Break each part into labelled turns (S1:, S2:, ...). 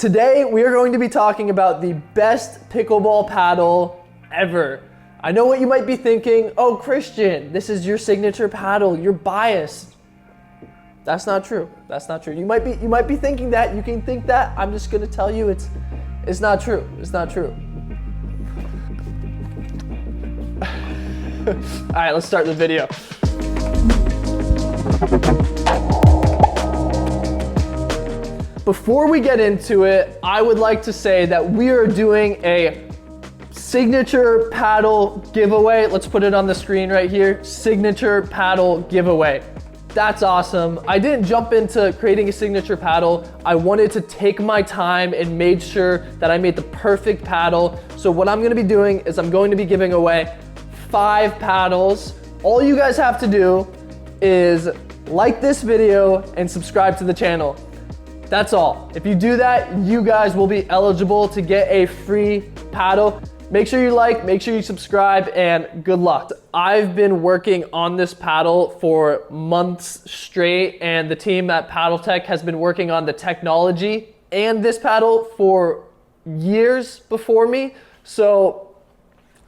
S1: Today, we are going to be talking about the best pickleball paddle ever. I know what you might be thinking. Oh, Christian, this is your signature paddle. You're biased. That's not true. That's not true. You might be thinking that. You can think that. I'm just gonna tell you it's not true. It's not true. All right, let's start the video. Before we get into it, I would like to say that we are doing a signature paddle giveaway. Let's put it on the screen right here. Signature paddle giveaway. That's awesome. I didn't jump into creating a signature paddle. I wanted to take my time and made sure that I made the perfect paddle. So what I'm gonna be doing is I'm going to be giving away 5 paddles. All you guys have to do is like this video and subscribe to the channel. That's all. If you do that, you guys will be eligible to get a free paddle. Make sure you like, make sure you subscribe, and good luck. I've been working on this paddle for months straight, and the team at Paddletek has been working on the technology and this paddle for years before me. So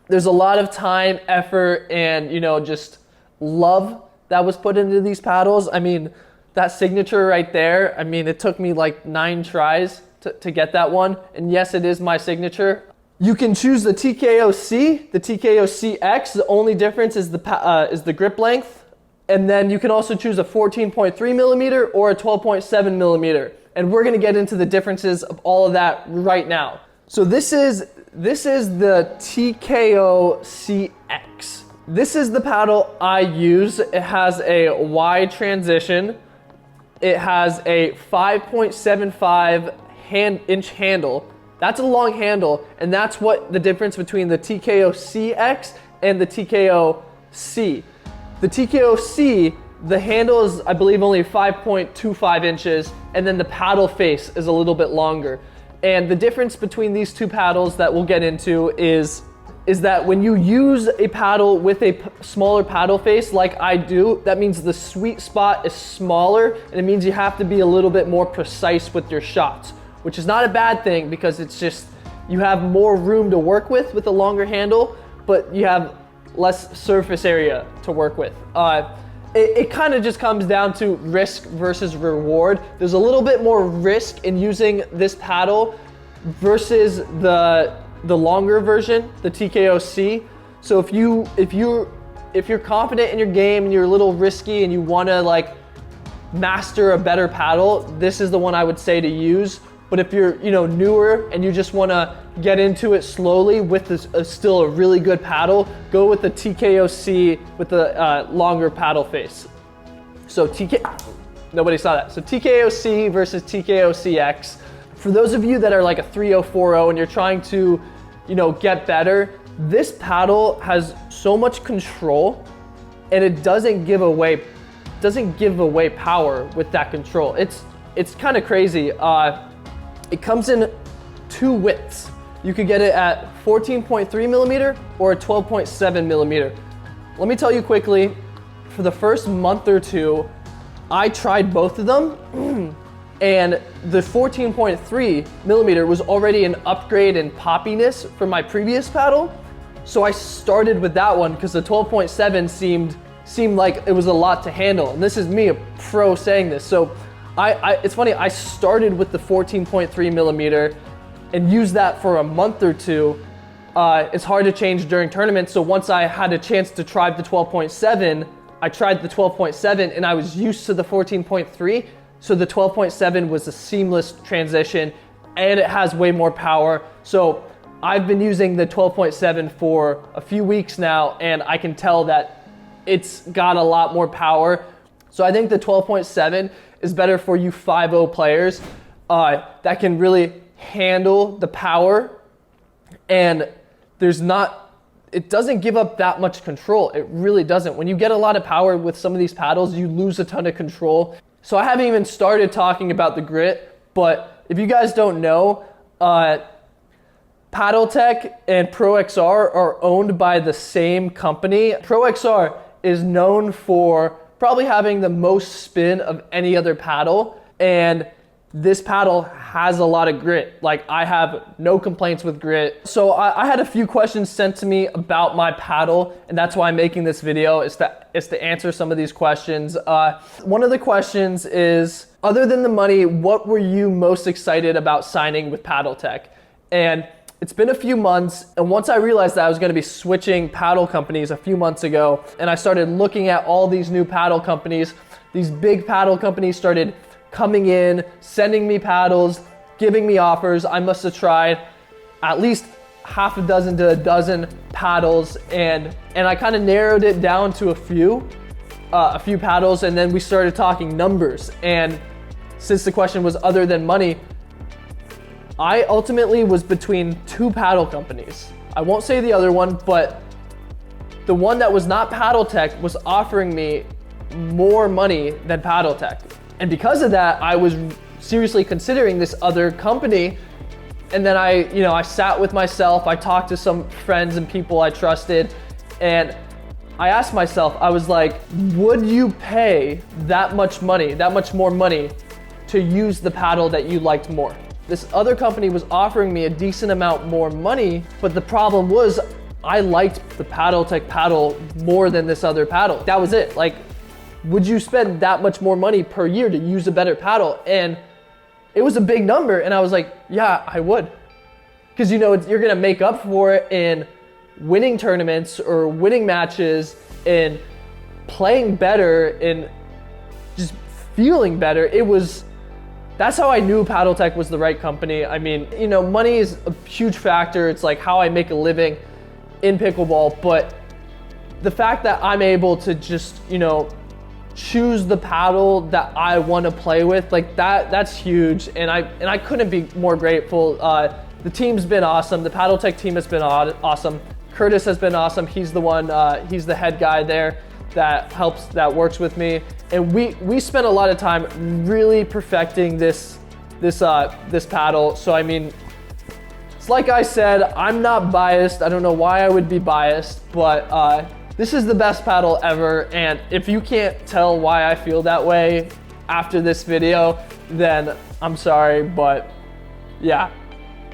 S1: there's a lot of time, effort, and just love that was put into these paddles. I mean, that signature right there, I mean, it took me like 9 tries to get that one. And yes, it is my signature. You can choose the TKO-C, the TKO-CX. The only difference is the grip length. And then you can also choose a 14.3 millimeter or a 12.7 millimeter. And we're gonna get into the differences of all of that right now. So this is the TKO-CX. This is the paddle I use. It has a wide transition. It has a 5.75 inch handle. That's a long handle, and that's what the difference between the TKO-CX and the TKO-C. The TKO-C, the handle is, I believe, only 5.25 inches, and then the paddle face is a little bit longer. And the difference between these two paddles that we'll get into is that when you use a paddle with a smaller paddle face like I do, that means the sweet spot is smaller, and it means you have to be a little bit more precise with your shots, which is not a bad thing because it's just, you have more room to work with a longer handle, but you have less surface area to work with. It kind of just comes down to risk versus reward. There's a little bit more risk in using this paddle versus the longer version, the TKO-C. So if you're confident in your game and you're a little risky and you want to like master a better paddle, this is the one I would say to use. But if you're newer and you just want to get into it slowly with this still a really good paddle, go with the TKO-C with the longer paddle face. So nobody saw that. So TKO-C versus TKO-CX. For those of you that are like a 3.040 and you're trying to get better, this paddle has so much control and it doesn't give away power with that control. It's kind of crazy. It comes in 2 widths. You could get it at 14.3 millimeter or a 12.7 millimeter. Let me tell you quickly, for the first month or 2, I tried both of them. And the 14.3 millimeter was already an upgrade in poppiness from my previous paddle. So I started with that one because the 12.7 seemed like it was a lot to handle. And this is me, a pro, saying this. So it's funny, I started with the 14.3 millimeter and used that for a month or 2. It's hard to change during tournaments. So once I had a chance to try the 12.7, I tried the 12.7 and I was used to the 14.3. So the 12.7 was a seamless transition and it has way more power. So I've been using the 12.7 for a few weeks now and I can tell that it's got a lot more power. So I think the 12.7 is better for you 5.0 players that can really handle the power, and it doesn't give up that much control. It really doesn't. When you get a lot of power with some of these paddles, you lose a ton of control. So I haven't even started talking about the grit, but if you guys don't know, Paddletek and ProXR are owned by the same company. ProXR is known for probably having the most spin of any other paddle, and this paddle has a lot of grit. Like, I have no complaints with grit. So I had a few questions sent to me about my paddle, and that's why I'm making this video, is to answer some of these questions. One of the questions is, other than the money, what were you most excited about signing with Paddletek? And it's been a few months, and once I realized that I was gonna be switching paddle companies a few months ago, and I started looking at all these new paddle companies, these big paddle companies started coming in, sending me paddles, giving me offers. I must have tried at least half a dozen to a dozen paddles, and I kind of narrowed it down to a few paddles, and then we started talking numbers. And since the question was other than money, I ultimately was between two paddle companies. I won't say the other one, but the one that was not Paddletek was offering me more money than Paddletek. And because of that, I was seriously considering this other company. And then I sat with myself, I talked to some friends and people I trusted, and I asked myself, I was like, would you pay that much money, that much more money to use the paddle that you liked more? This other company was offering me a decent amount more money, but the problem was I liked the Paddletek paddle more than this other paddle. That was it. Like, would you spend that much more money per year to use a better paddle? And it was a big number, and I was like, yeah, I would. Because you're gonna make up for it in winning tournaments or winning matches, in playing better, in just feeling better. That's how I knew Paddletek was the right company. I mean, money is a huge factor. It's like how I make a living in pickleball, but the fact that I'm able to just, choose the paddle that I want to play with, like that's huge. And I couldn't be more grateful. The team's been awesome. The Paddletek team has been awesome. Curtis has been awesome. He's the one, he's the head guy there that works with me. And we spent a lot of time really perfecting this paddle. So I mean, it's like I said, I'm not biased. I don't know why I would be biased, but this is the best paddle ever. And if you can't tell why I feel that way after this video, then I'm sorry, but yeah.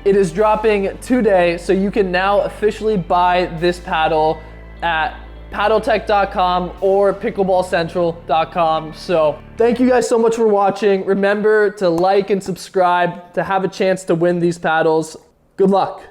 S1: It is dropping today, so you can now officially buy this paddle at paddletek.com or pickleballcentral.com. So thank you guys so much for watching. Remember to like and subscribe to have a chance to win these paddles. Good luck.